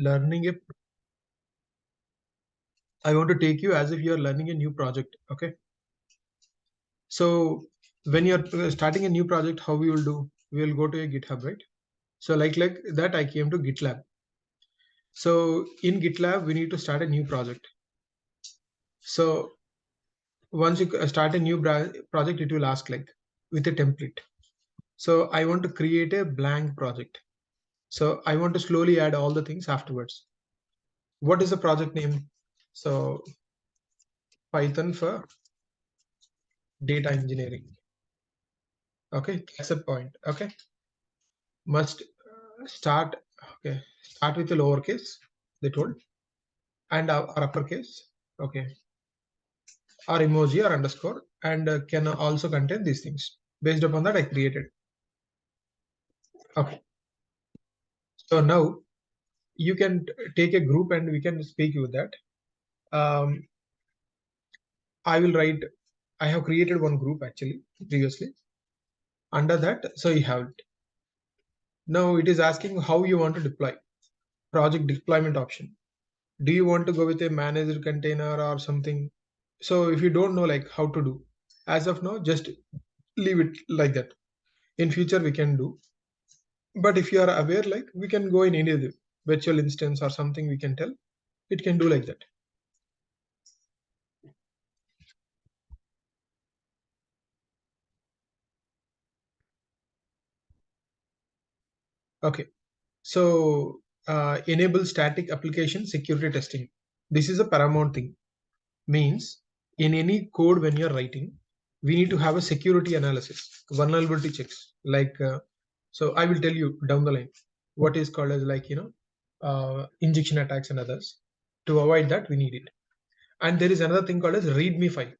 learning a, I want to take you as if you are learning a new project. Okay. So when you're starting a new project, how we will do? We will go to a GitHub, right? So like that, I came to GitLab. So in GitLab, we need to start a new project. So once you start a new project, it will ask like with a template. So I want to create a blank project. So I want to slowly add all the things afterwards. What is the project name? So Python for data engineering. Okay, that's a point. Okay, must start. Okay, start with a lowercase. They told, and our uppercase. Okay, or emoji or underscore, and can also contain these things. Based upon that, I created. Okay, so now you can take a group and we can speak with that. I will write. I have created one group actually previously. Under that, so you have it. Now it is asking how you want to deploy. Project deployment option. Do you want to go with a managed container or something? So if you don't know like how to do, as of now, just leave it like that. In future we can do. But if you are aware, like we can go in any other virtual instance or something, we can tell it can do like that. Okay. So enable static application security testing. This is a paramount thing. Means in any code when you're writing, we need to have a security analysis, vulnerability checks. Like so, I will tell you down the line what is called as like injection attacks and others. To avoid that, we need it. And there is another thing called as README file.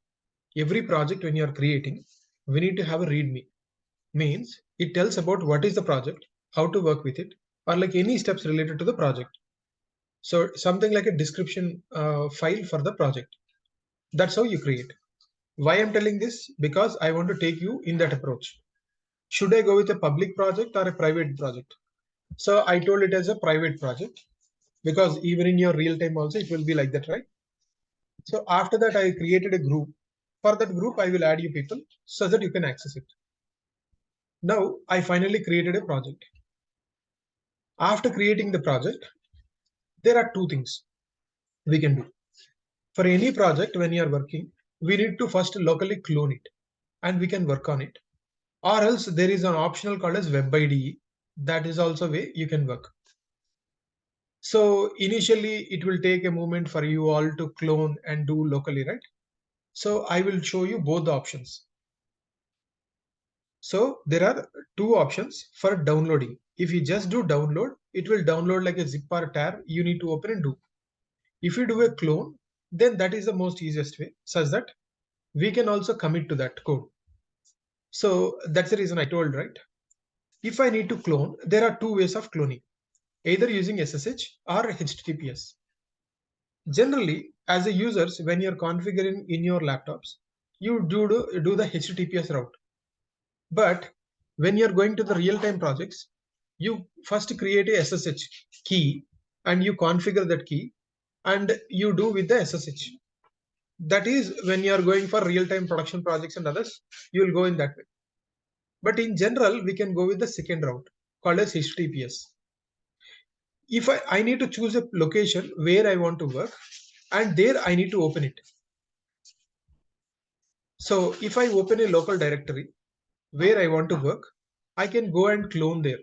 Every project when you are creating, we need to have a README. Means it tells about what is the project, how to work with it, or like any steps related to the project. So something like a description file for the project. That's how you create. Why I'm telling this? Because I want to take you in that approach. Should I go with a public project or a private project? So I told it as a private project because even in your real time also it will be like that, right? So after that I created a group. For that group I will add you people so that you can access it. Now I finally created a project. After creating the project, there are two things we can do. For any project when you are working, we need to first locally clone it and we can work on it. Or else there is an optional called as web IDE. That is also a way you can work. So initially it will take a moment for you all to clone and do locally, right? So I will show you both the options. So there are two options for downloading. If you just do download, it will download like a zip or tar. You need to open and do. If you do a clone, then that is the most easiest way, such that we can also commit to that code. So that's the reason I told, right? If I need to clone, there are two ways of cloning, either using SSH or HTTPS. Generally, as a users, when you're configuring in your laptops, you do the HTTPS route. But when you're going to the real-time projects, you first create a SSH key and you configure that key and you do with the SSH. That is when you are going for real-time production projects and others, you will go in that way. But in general, we can go with the second route called as HTTPS. If I need to choose a location where I want to work, and there I need to open it. So if I open a local directory where I want to work, I can go and clone there.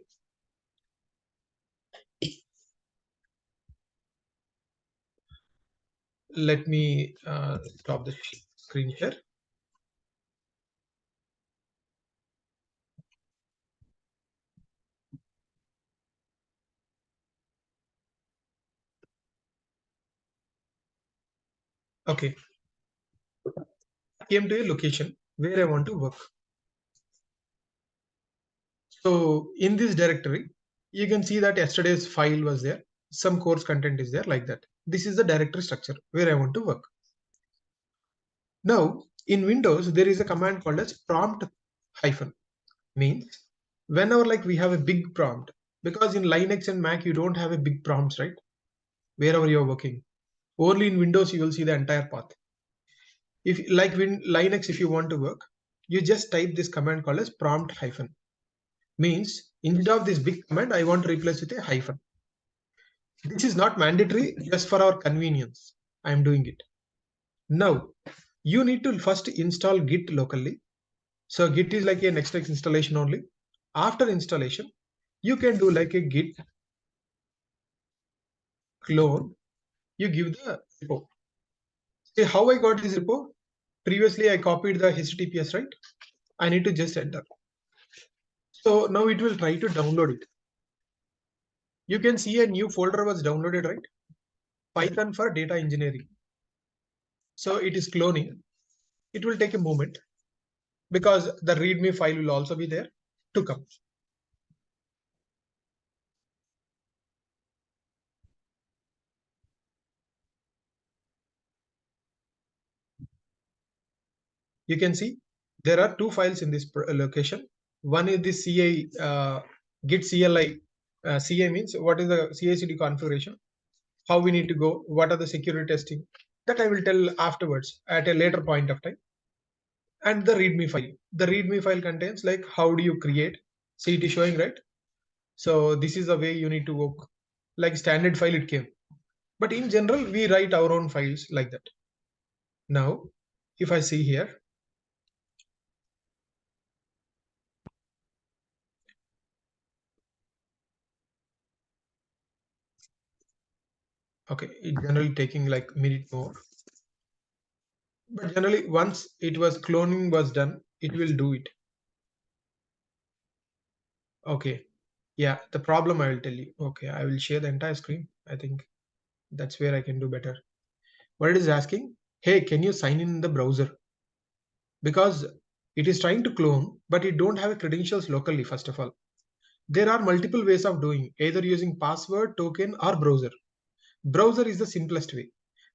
Let me stop the screen here. Okay, I came to a location where I want to work. So in this directory, you can see that yesterday's file was there. Some course content is there like that. This is the directory structure where I want to work. Now in Windows, there is a command called as prompt hyphen. Means whenever like we have a big prompt, because in Linux and Mac, you don't have a big prompts, right? wherever you're working. Only in Windows you will see the entire path. If like Linux, if you want to work, you just type this command called as prompt hyphen. Means instead of this big command, I want to replace with a hyphen. This is not mandatory, just for our convenience. I am doing it. Now, you need to first install Git locally. So Git is like a next installation only. After installation, you can do like a Git clone. You give the repo. See how I got this repo? Previously, I copied the HTTPS, right? I need to just enter. So now it will try to download it. You can see a new folder was downloaded, right? Python for data engineering. So it is cloning. It will take a moment because the README file will also be there to come. You can see there are two files in this location. One is the CI git CLI. CI means what is the CI/CD configuration, how we need to go, what are the security testing. That I will tell afterwards at a later point of time. And the README file. The README file contains like how do you create. See, it is showing, right? So this is the way you need to work. Like standard file it came. But in general, we write our own files like that. Now, if I see here, okay, it generally taking like minute more. But generally, once it was cloning was done, it will do it. Okay. Yeah, the problem I will tell you. Okay, I will share the entire screen. I think that's where I can do better. What it is asking, hey, can you sign in the browser? Because it is trying to clone, but it don't have credentials locally, first of all. There are multiple ways of doing, either using password, token, or browser. Browser is the simplest way.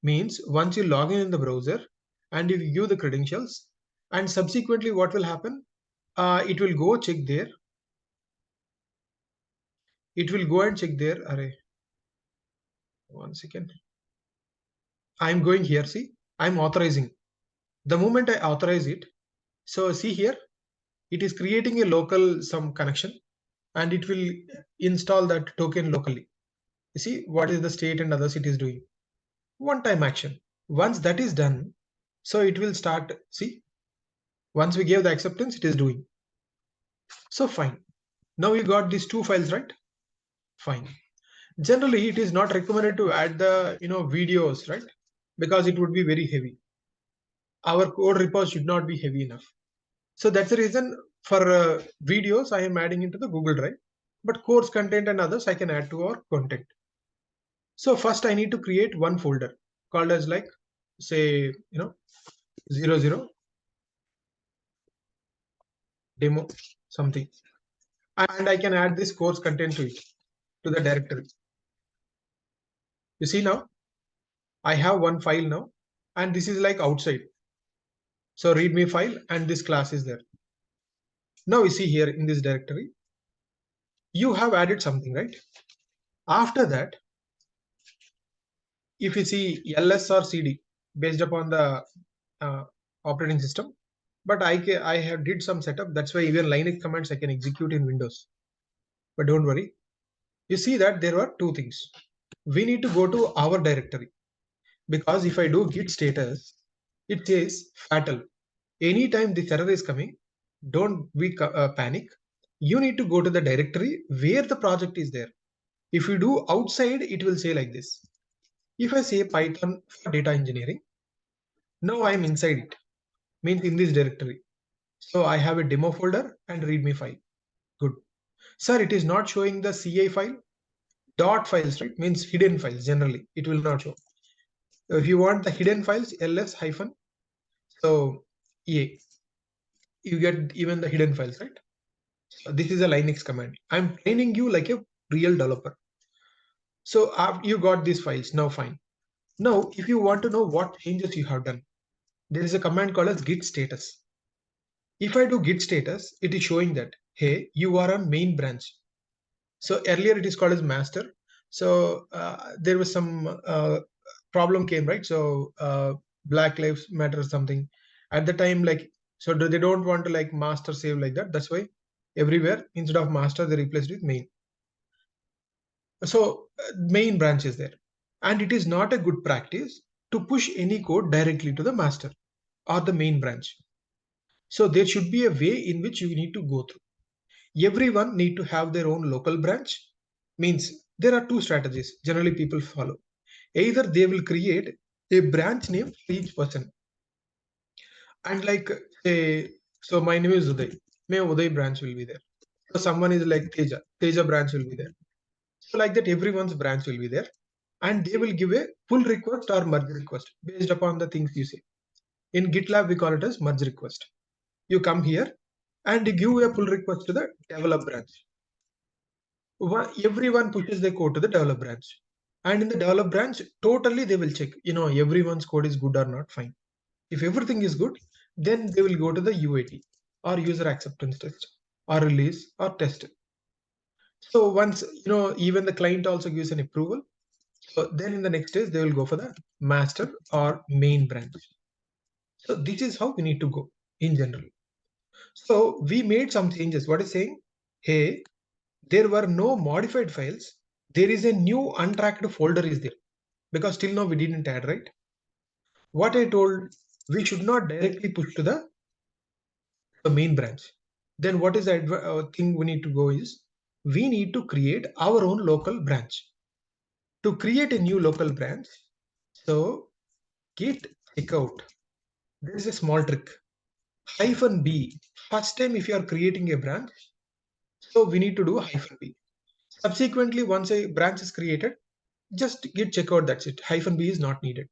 Means once you log in the browser and you give the credentials, and subsequently what will happen? It will go check there. It will go and check there. Array. 1 second. I'm going here. See, I'm authorizing. The moment I authorize it, so see here, it is creating a local some connection and it will install that token locally. You see what is the state and others it is doing. One time action. Once that is done, so it will start. See, once we gave the acceptance, it is doing. So fine. Now you got these two files, right? Fine. Generally, it is not recommended to add the videos, right? Because it would be very heavy. Our code repos should not be heavy enough. So that's the reason for videos I am adding into the Google Drive. But course content and others I can add to our content. So first I need to create one folder called as like say 00 demo something, and I can add this course content to it, to the directory. You see now I have one file now, and this is like outside. So readme file and this class is there. Now you see here in this directory, you have added something, right? After that, if you see ls or cd based upon the operating system, but I have did some setup. That's why even Linux commands I can execute in Windows. But don't worry. You see that there are two things. We need to go to our directory, because if I do git status, it says fatal. Anytime this error is coming, don't be panic. You need to go to the directory where the project is there. If you do outside, it will say like this. If I say Python for data engineering, now I am inside it, means in this directory. So I have a demo folder and readme file. Good. Sir, it is not showing the CA file. Dot files, right? Means hidden files. Generally, it will not show. If you want the hidden files, ls hyphen, so EA, you get even the hidden files, right? So this is a Linux command. I'm training you like a real developer. So you got these files. Now fine. Now, if you want to know what changes you have done, there is a command called as git status. If I do git status, it is showing that, hey, you are on main branch. So earlier it is called as master. So there was some problem came, right? So Black Lives Matter or something at the time, like, so they don't want to like master save like that. That's why everywhere instead of master they replaced with main. So main branch is there, and it is not a good practice to push any code directly to the master or the main branch. So there should be a way in which you need to go through. Everyone need to have their own local branch. Means there are two strategies generally people follow. Either they will create a branch name for each person, and like say, so my name is Uday, my Uday branch will be there. So someone is like Teja branch will be there. So like that everyone's branch will be there, and they will give a pull request or merge request based upon the things you say. In GitLab we call it as merge request. You come here and you give a pull request to the develop branch. Everyone pushes their code to the develop branch, and in the develop branch totally they will check, everyone's code is good or not. Fine. If everything is good, then they will go to the UAT or user acceptance test or release or test. So once, even the client also gives an approval, so then in the next stage they will go for the master or main branch. So this is how we need to go in general. So we made some changes. What is saying? Hey, there were no modified files. There is a new untracked folder is there, because till now we didn't add, right? What I told, we should not directly push to the main branch. Then what is the thing we need to go is, we need to create our own local branch. To create a new local branch, so git checkout. There is a small trick. -b. First time if you are creating a branch, so we need to do -b. Subsequently, once a branch is created, just git checkout, that's it. -b is not needed.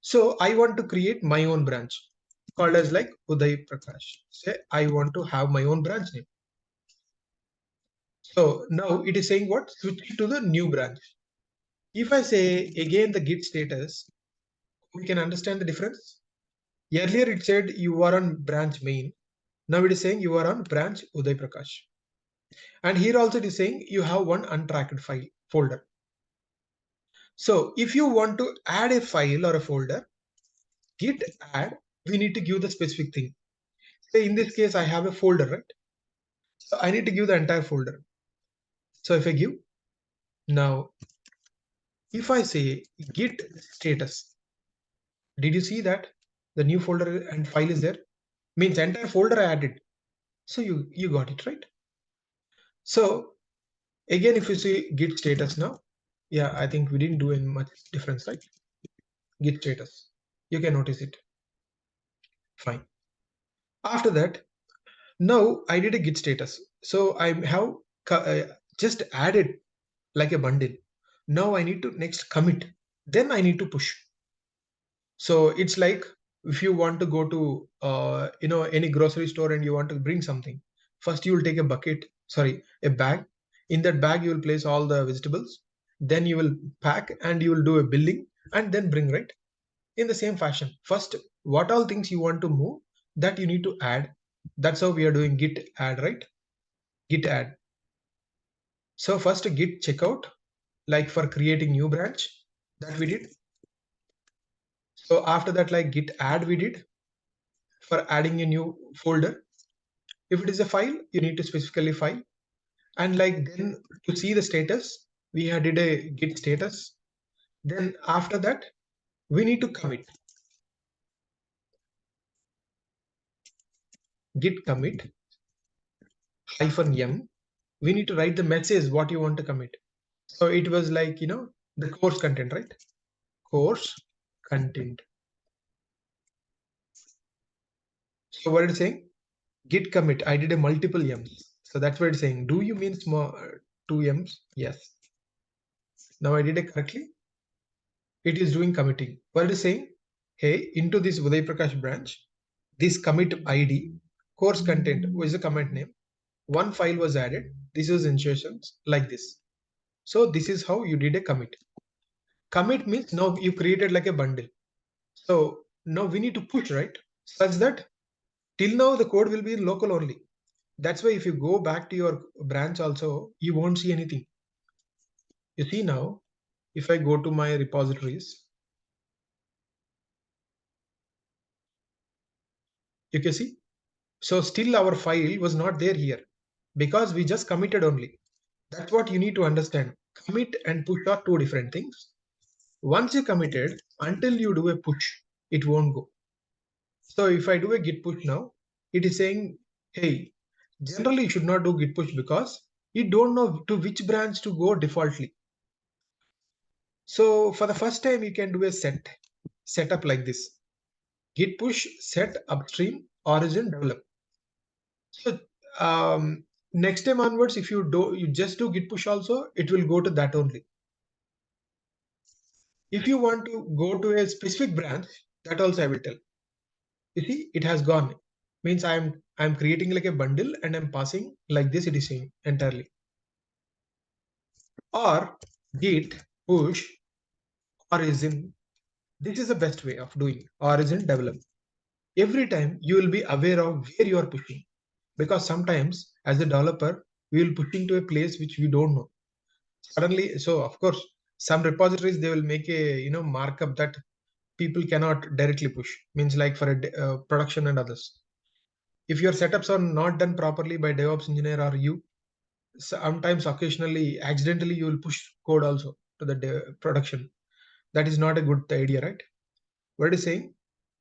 So I want to create my own branch called as like Uday Prakash. Say I want to have my own branch name. So now it is saying what? Switch to the new branch. If I say again the git status, we can understand the difference. Earlier it said you are on branch main. Now it is saying you are on branch Uday Prakash. And here also it is saying you have one untracked file folder. So if you want to add a file or a folder, git add, we need to give the specific thing. Say in this case, I have a folder, right? So I need to give the entire folder. So if I give now, if I say git status, did you see that the new folder and file is there? Means entire folder I added. So you got it, right? So again, if you see git status now, yeah, I think we didn't do any much difference, right? Git status, you can notice it. Fine. After that, now I did a git status. So I have just added like a bundle. Now I need to next commit. Then I need to push. So it's like if you want to go to any grocery store and you want to bring something, first you will take a bucket, sorry, a bag. In that bag you will place all the vegetables. Then you will pack and you will do a billing and then bring, right? In the same fashion, first what all things you want to move, that you need to add. That's how we are doing git add, right? Git add. So first git checkout, like for creating new branch, that we did. So after that, like git add we did for adding a new folder. If it is a file, you need to specifically file. And like then to see the status, we had did a git status. Then after that, we need to commit. Git commit -m. We need to write the message what you want to commit. So it was like, the course content, right? Course content. So what it's saying? Git commit. I did a multiple m's. So that's what it's saying. Do you mean small 2 m's? Yes. Now I did it correctly. It is doing committing. What it is saying? Hey, into this Uday Prakash branch, this commit ID, course content was the commit name. One file was added. This is insertions like this. So this is how you did a commit. Commit means now you created like a bundle. So now we need to push, right? Such that till now the code will be in local only. That's why if you go back to your branch also, you won't see anything. You see now, if I go to my repositories, you can see. So still our file was not there here because we just committed only. That's what you need to understand. Commit and push are two different things. Once you committed, until you do a push, it won't go. So if I do a git push now, it is saying, hey, generally you should not do git push because you don't know to which branch to go defaultly. So for the first time, you can do a setup like this: git push set upstream origin develop. So next time onwards, if you just do git push also, it will go to that only. If you want to go to a specific branch, that also I will tell. You see, it has gone. Means I'm creating like a bundle and I'm passing like this. It is saying entirely. Or git push origin. This is the best way of doing origin develop. Every time you will be aware of where you are pushing, because sometimes as a developer we will pushing to a place which we don't know suddenly. So of course some repositories they will make a markup that people cannot directly push, means like for a production and others. If your setups are not done properly by DevOps engineer or you, sometimes occasionally accidentally you will push code also to the production. That is not a good idea, right? What is saying?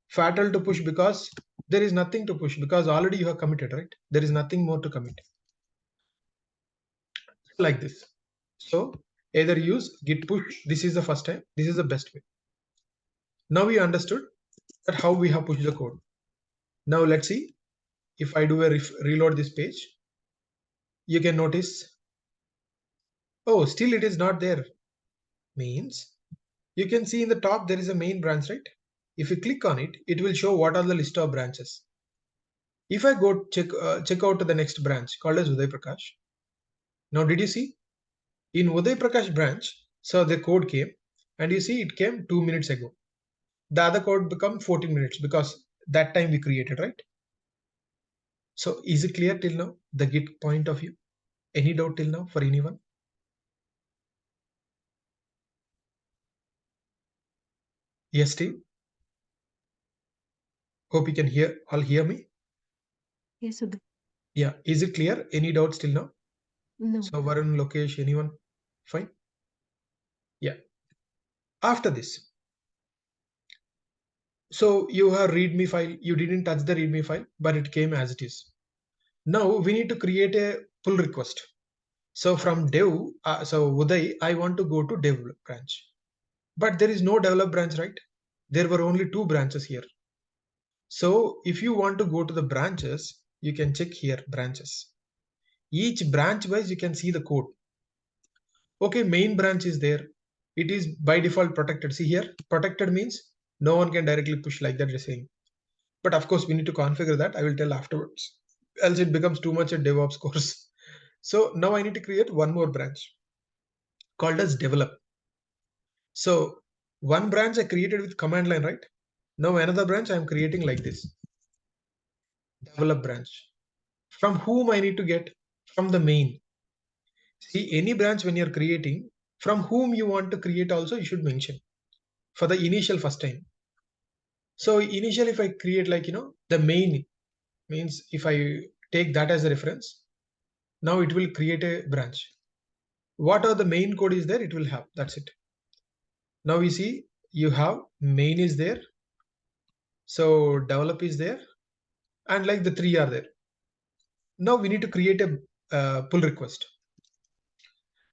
Fatal to push because there is nothing to push because already you have committed, right? There is nothing more to commit like this. So either use git push. This is the first time. This is the best way. Now we understood that how we have pushed the code. Now let's see if I do a reload this page. You can notice, oh, still it is not there. Means you can see in the top there is a main branch, right? If you click on it, it will show what are the list of branches. If I go check out to the next branch called as Uday Prakash. Now did you see in Uday Prakash branch? So the code came and you see it came 2 minutes ago. The other code become 14 minutes because that time we created, right? So is it clear till now, the Git point of view? Any doubt till now for anyone? Yes, Steve. Hope you can all hear me. Yes, Uday. Yeah. Is it clear? Any doubts till now? No. So Varun, Lokesh, anyone? Fine. Yeah. After this, so you have readme file. You didn't touch the readme file, but it came as it is. Now we need to create a pull request. So from dev, so Uday, I want to go to dev branch, but there is no develop branch, right? There were only two branches here. So if you want to go to the branches, you can check here branches. Each branch wise, you can see the code. Okay, main branch is there. It is by default protected. See here, protected means no one can directly push like that, you're saying. But of course, we need to configure that. I will tell afterwards. Else it becomes too much a DevOps course. So now I need to create one more branch called as develop. So one branch I created with command line, right? Now another branch I'm creating like this. Develop branch. From whom I need to get? From the main. See, any branch when you're creating, from whom you want to create also you should mention for the initial first time. So initially if I create like, the main means if I take that as a reference, now it will create a branch. What are the main code is there, it will have, that's it. Now we see you have main is there. So develop is there and like the three are there. Now we need to create a pull request.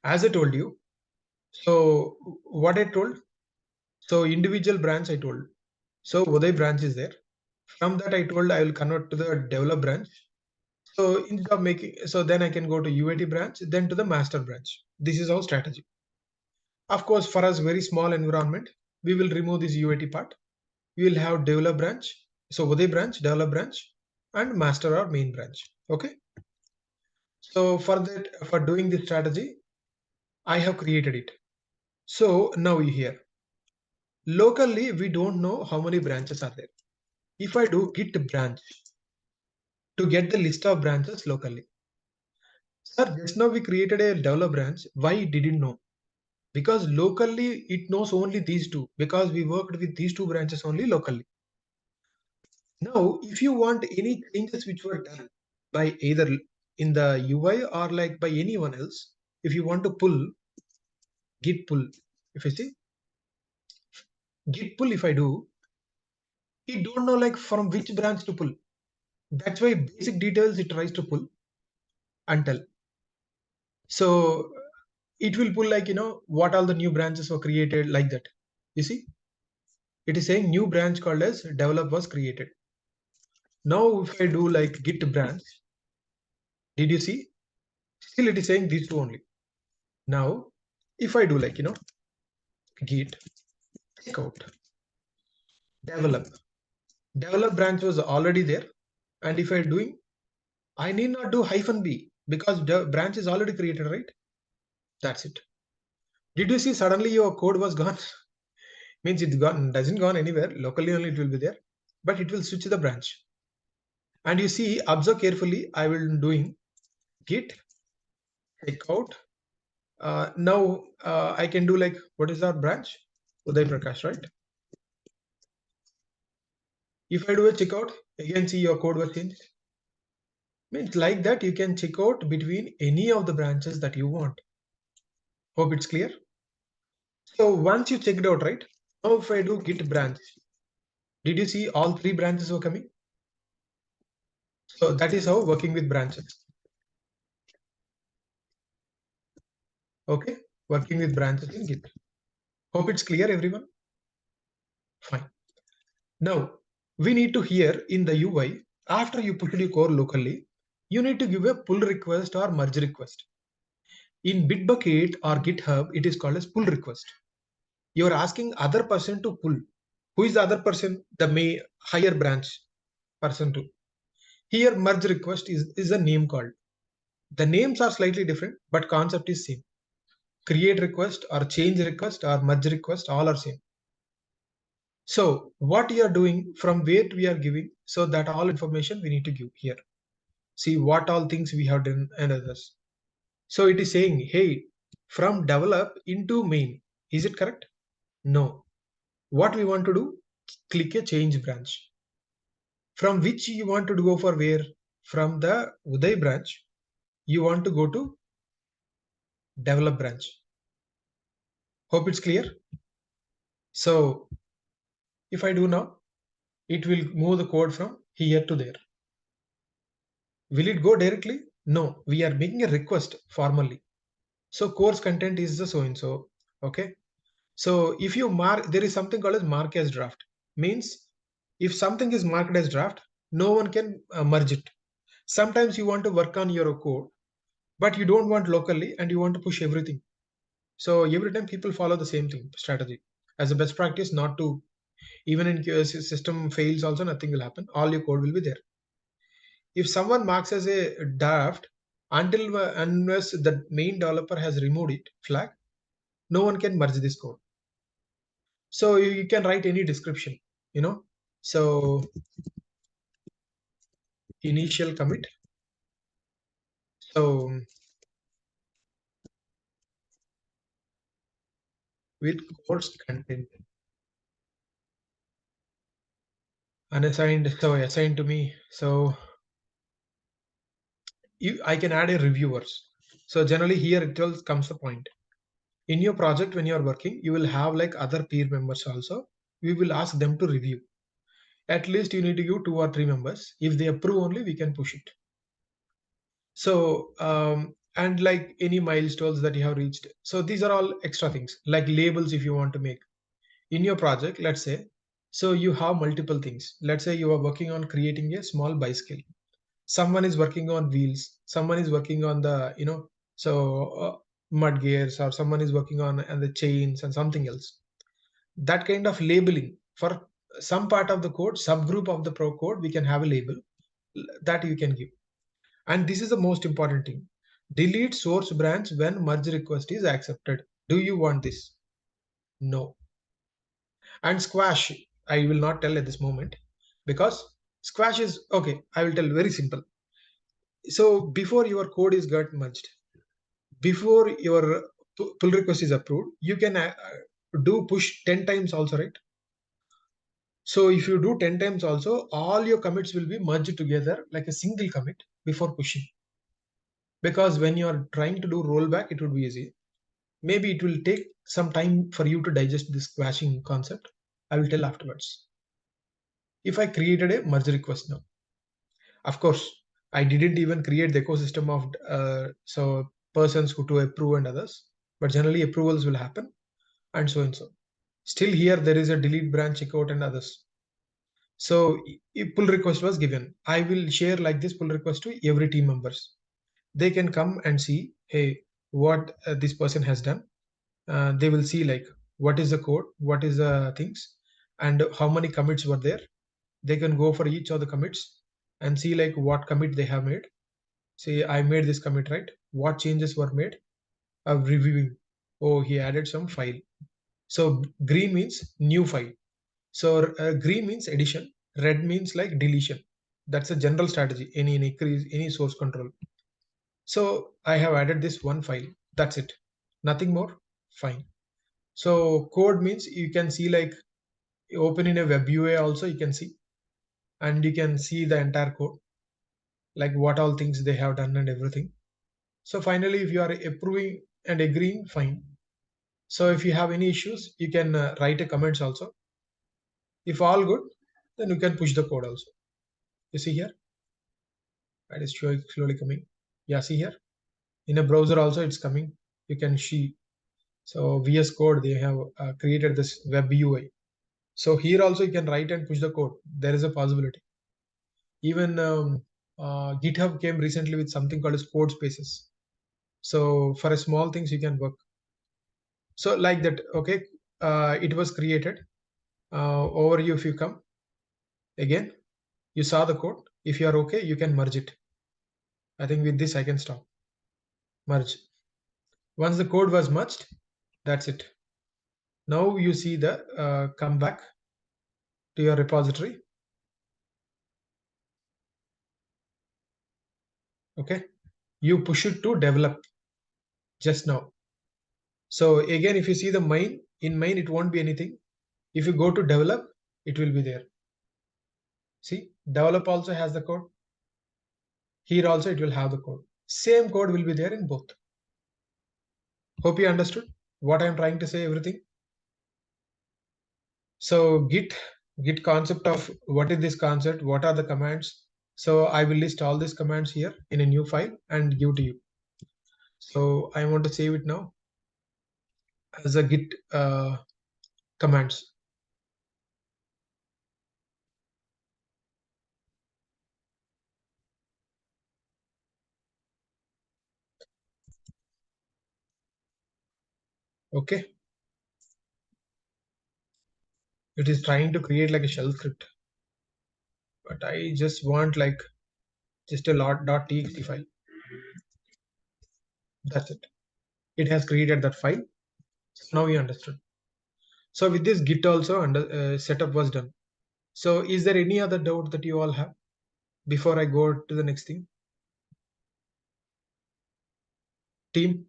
As I told you, so what I told, so individual branch I told. So Uday branch is there. From that I told I will convert to the develop branch. So instead of making, so then I can go to UAT branch, then to the master branch. This is our strategy. Of course, for us very small environment, we will remove this UAT part. We will have develop branch. So Uday branch, develop branch, and master or main branch. Okay. So for that, for doing this strategy, I have created it. So now you hear. Locally, we don't know how many branches are there. If I do git branch to get the list of branches locally. Sir, just now we created a develop branch. Why didn't know? because locally it knows only these two, because we worked with these two branches only locally. Now, if you want any changes which were done by either in the UI or like by anyone else, if you want to pull git pull, if I see git pull, if I do, it don't know like from which branch to pull. That's why basic details it tries to pull until. So it will pull like, what all the new branches were created like that. You see, it is saying new branch called as develop was created. Now, if I do like git branch, did you see? Still it is saying these two only. Now, if I do like, git checkout develop, develop branch was already there. And if I doing, I need not do -b because the branch is already created, right? That's it. Did you see suddenly your code was gone? Means it's gone, doesn't gone anywhere. Locally only it will be there, but it will switch the branch. And you see, observe carefully. I will doing git checkout. Now I can do like, what is our branch? Uday Prakash, right? If I do a checkout, again see your code was changed. Means like that you can check out between any of the branches that you want. Hope it's clear. So once you checked out, right? Now if I do git branch, did you see all three branches were coming? So that is how working with branches. Okay, working with branches in Git. Hope it's clear, everyone. Fine. Now we need to here in the UI, after you put your core locally, you need to give a pull request or merge request. In Bitbucket or GitHub, it is called as pull request. You are asking other person to pull. Who is the other person? The higher branch person to. Here merge request is a name called. The names are slightly different, but concept is same. Create request or change request or merge request, all are same. So what you are doing, from where we are giving, so that all information we need to give here. See what all things we have done and others. So it is saying, hey, from develop into main. Is it correct? No. What we want to do, click a change branch. From which you want to go for where? From the Uday branch, you want to go to develop branch. Hope it's clear. So if I do now, it will move the code from here to there. Will it go directly? No, we are making a request formally. So course content is the so and so. Okay. So if you mark, there is something called as mark as draft. Means if something is marked as draft, no one can merge it. Sometimes you want to work on your code, but you don't want locally and you want to push everything. So every time people follow the same thing strategy as a best practice, not to, even in case system fails also nothing will happen. All your code will be there. If someone marks as a draft, until unless the main developer has removed it flag, no one can merge this code. So you can write any description, so initial commit. So with course content unassigned, so assigned to me. So I can add a reviewers. So generally here it all comes the point. In your project, when you are working, you will have like other peer members also. We will ask them to review. At least you need to give 2 or 3 members. If they approve only, we can push it. So and like any milestones that you have reached. So these are all extra things like labels if you want to make in your project. Let's say, so you have multiple things. Let's say you are working on creating a small bicycle. Someone is working on wheels. Someone is working on the mud gears, or someone is working on and the chains and something else. That kind of labeling for some part of the code, subgroup of the pro code, we can have a label that you can give. And this is the most important thing. Delete source branch when merge request is accepted. Do you want this? No. And squash, I will not tell at this moment, because squash is okay. I will tell very simple. So before your code is got merged, before your pull request is approved, you can do push 10 times also, right? So if you do 10 times also, all your commits will be merged together like a single commit before pushing. Because when you are trying to do rollback, it would be easy. Maybe it will take some time for you to digest this quashing concept. I will tell afterwards. If I created a merge request now, of course, I didn't even create the ecosystem of so persons who to approve and others, but generally approvals will happen and so and so. Still here there is a delete branch checkout and others. So if pull request was given, I will share like this pull request to every team members. They can come and see, hey, what this person has done. They will see like what is the code, what is the things, and how many commits were there. They can go for each of the commits and see like what commit they have made. Say I made this commit, right? What changes were made? Of reviewing. Oh, he added some file. So green means new file. So green means addition. Red means like deletion. That's a general strategy. Any increase, any source control. So I have added this one file. That's it. Nothing more. Fine. So code means you can see like open in a web UI also you can see, and you can see the entire code, like what all things they have done and everything. So finally, if you are approving and agreeing, fine. So if you have any issues, you can write a comments also. If all good, then you can push the code also. You see here, that is slowly coming. Yeah, see here. In a browser also it's coming. You can see. So VS Code, they have created this web UI. So here also you can write and push the code. There is a possibility. Even GitHub came recently with something called as code spaces. So for a small things you can work. So like that, okay, it was created. Overview, if you come again, you saw the code. If you are okay, you can merge it. I think with this I can stop. Merge. Once the code was merged, that's it. Now you see the come back to your repository. Okay, you push it to develop just now. So again, if you see the main, in main it won't be anything. If you go to develop, it will be there. See, develop also has the code. Here also it will have the code. Same code will be there in both. Hope you understood what I'm trying to say, everything. So Git concept of what is this concept, what are the commands. So I will list all these commands here in a new file and give to you. So I want to save it now as a Git commands. Okay. It is trying to create like a shell script, but I just want like just a .txt file. That's it. It has created that file. So now you understood. So with this Git also under setup was done. So is there any other doubt that you all have before I go to the next thing? Team,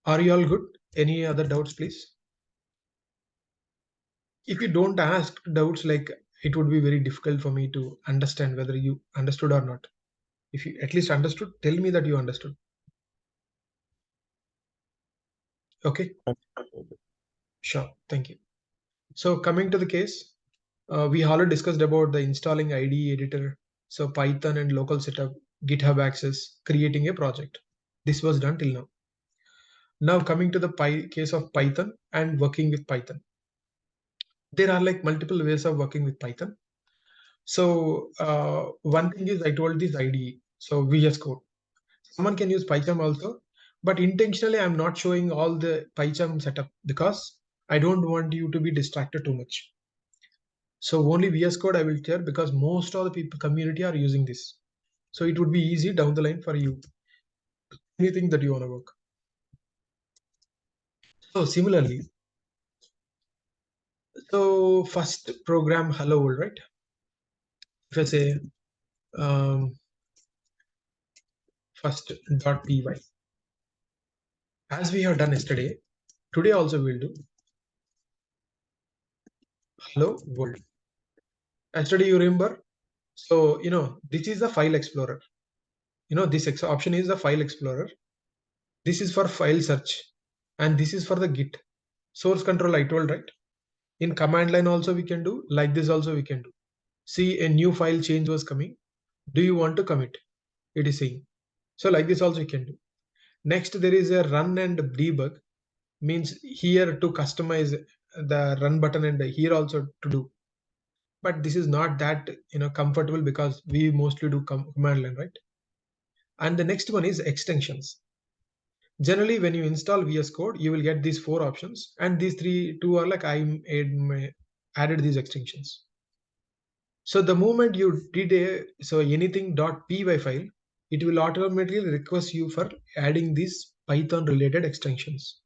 are you all good? Any other doubts, please? If you don't ask doubts, like it would be very difficult for me to understand whether you understood or not. If you at least understood, tell me that you understood. Okay, sure. Thank you. So coming to the case, we already discussed about the installing IDE editor. So Python and local setup, GitHub access, creating a project. This was done till now. Now coming to the case of Python and working with Python. There are like multiple ways of working with Python. So one thing is I told this IDE, so VS Code. Someone can use PyCharm also, but intentionally I'm not showing all the PyCharm setup because I don't want you to be distracted too much. So only VS Code I will share because most of the people community are using this. So it would be easy down the line for you. Anything that you want to work. So similarly, so first program hello world, right? If I say um, first .py, As we have done yesterday, today also we'll do hello world. Yesterday you remember? So, this is the file explorer. This option is the file explorer. This is for file search. And this is for the Git. Source control I told, right? In command line also we can do, like this also we can do. See, a new file change was coming. Do you want to commit? It is saying. So like this also you can do. Next, there is a run and debug, means here to customize the run button and here also to do. But this is not that comfortable because we mostly do command line, right? And the next one is extensions. Generally, when you install VS Code, you will get these four options, and these two are like added these extensions. So the moment you did anything .py file, it will automatically request you for adding these Python related extensions.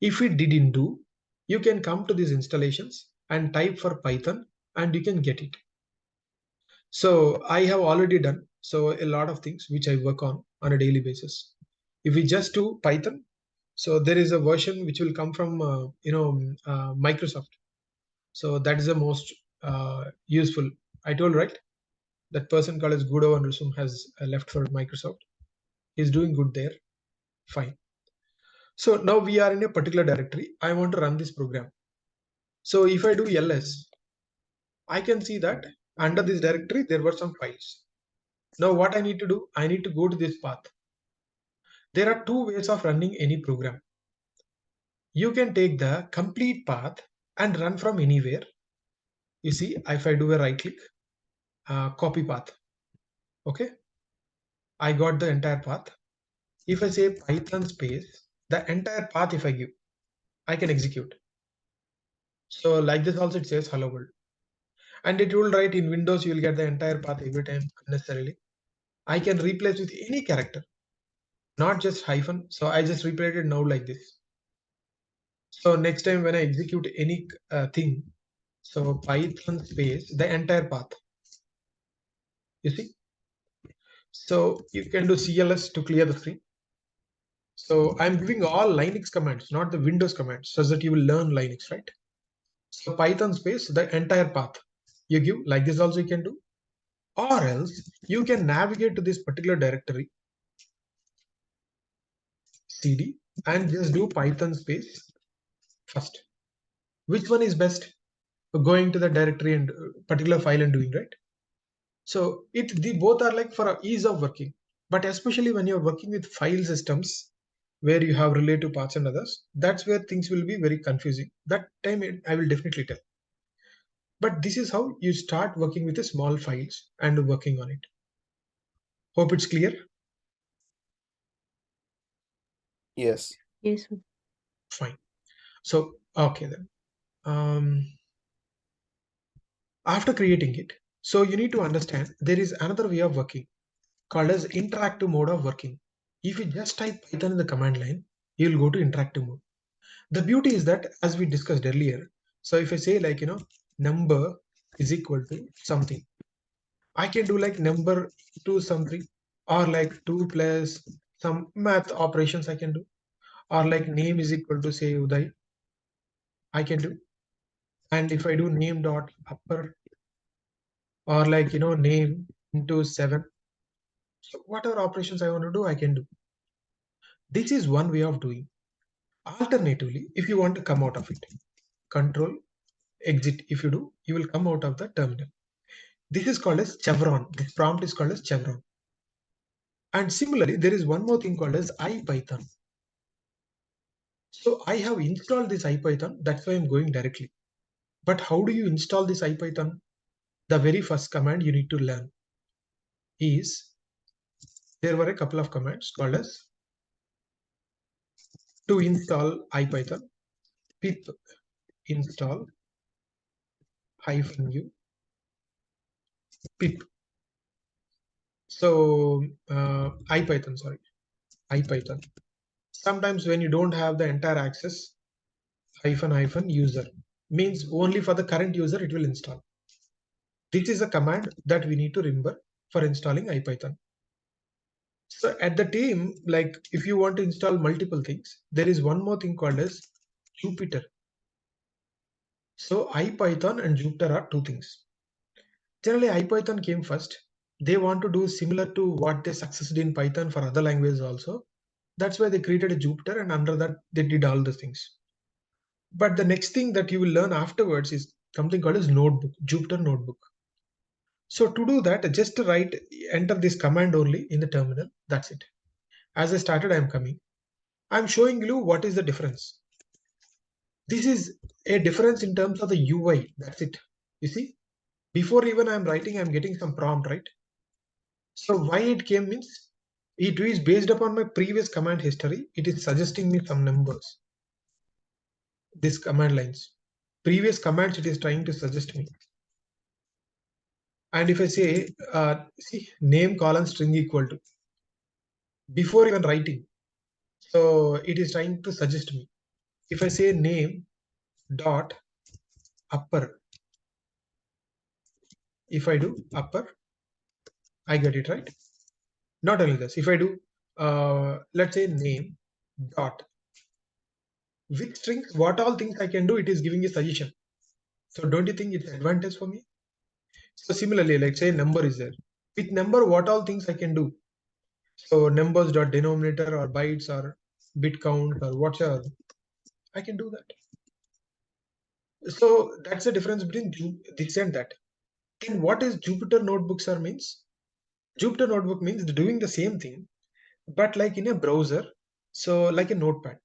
If it didn't do, you can come to these installations and type for Python and you can get it. So I have already done a lot of things which I work on a daily basis. If we just do Python, so there is a version which will come from Microsoft. So that is the most useful. I told, right, that person called as Gudo and Rusum has left for Microsoft. He's doing good there. Fine. So now we are in a particular directory. I want to run this program. So if I do ls, I can see that under this directory there were some files. Now what I need to do, I need to go to this path. There are two ways of running any program. You can take the complete path and run from anywhere. You see, if I do a right click, copy path, okay, I got the entire path. If I say Python space, the entire path if I give, I can execute. So like this also it says hello world. And it will write in Windows, you will get the entire path every time unnecessarily. I can replace with any character, not just hyphen. So I just replaced it now like this. So next time when I execute any thing, so Python space, the entire path, you see. So you can do CLS to clear the screen. So I'm giving all Linux commands, not the Windows commands, so that you will learn Linux, right? So Python space, the entire path you give, like this also you can do, or else you can navigate to this particular directory, CD, and just do Python space first. Which one is best? Going to the directory and particular file and doing, right? So the both are like for ease of working, but especially when you're working with file systems where you have relative paths and others, that's where things will be very confusing. That time I will definitely tell. But this is how you start working with the small files and working on it. Hope it's clear. Yes. Yes, Sudhir. Fine. So okay then. After creating it, so you need to understand there is another way of working called as interactive mode of working. If you just type Python in the command line, you will go to interactive mode. The beauty is that, as we discussed earlier, so if I say like, number is equal to something, I can do like number to something, or like 2 plus some math operations I can do, or like name is equal to say Uday, I can do. And if I do name dot upper, or like, name into 7, so whatever operations I want to do, I can do. This is one way of doing. Alternatively, if you want to come out of it, control exit. If you do, you will come out of the terminal. This is called as chevron. This prompt is called as chevron. And similarly, there is one more thing called as IPython. So I have installed this IPython. That's why I'm going directly. But how do you install this IPython? The very first command you need to learn is, there were a couple of commands called as to install IPython, pip install -u pip. So IPython, sorry, IPython. Sometimes when you don't have the entire access, -user means only for the current user it will install. This is a command that we need to remember for installing IPython. So at the team, like if you want to install multiple things, there is one more thing called as Jupyter. So IPython and Jupyter are two things. Generally, IPython came first. They want to do similar to what they succeeded in Python for other languages also. That's why they created a Jupyter, and under that they did all the things. But the next thing that you will learn afterwards is something called as notebook, Jupyter notebook. So to do that, just enter this command only in the terminal. That's it. As I started, I'm coming. I'm showing you what is the difference. This is a difference in terms of the UI. That's it. You see, before even I'm writing, I'm getting some prompt, right? So why it came means it is based upon my previous command history. It is suggesting me some numbers. This command lines, previous commands, it is trying to suggest me. And if I say, see, name colon string equal to, before even writing, so it is trying to suggest me. If I say name dot upper, if I do upper, I get it right. Not only this, if I do, let's say name dot with strings, what all things I can do, it is giving a suggestion. So don't you think it's advantage for me? So similarly, let's say number is there. With number, what all things I can do? So numbers dot denominator or bytes or bit count or whatever, I can do that. So that's the difference between this and that. Then what is Jupyter notebooks are means? Jupyter notebook means doing the same thing, but like in a browser. So like a notepad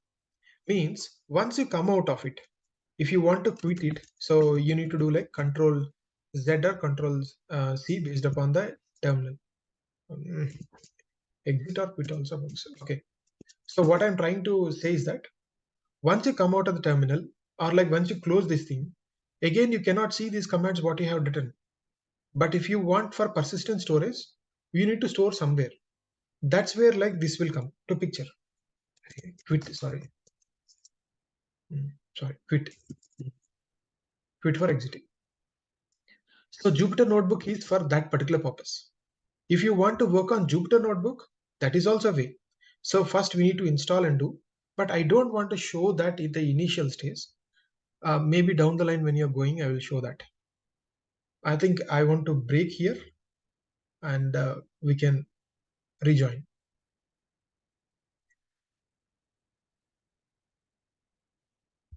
means once you come out of it, if you want to quit it, so you need to do like control Z or control C based upon the terminal. Um, Exit or quit also works. Okay. So what I'm trying to say is that once you come out of the terminal, or like once you close this thing, again you cannot see these commands what you have written. But if you want for persistent storage, you need to store somewhere. That's where like this will come to picture. Quit, sorry. Sorry, quit. Quit for exiting. So Jupyter Notebook is for that particular purpose. If you want to work on Jupyter Notebook, that is also a way. So first we need to install and do, but I don't want to show that in the initial stage. Maybe down the line when you're going, I will show that. I think I want to break here and we can rejoin.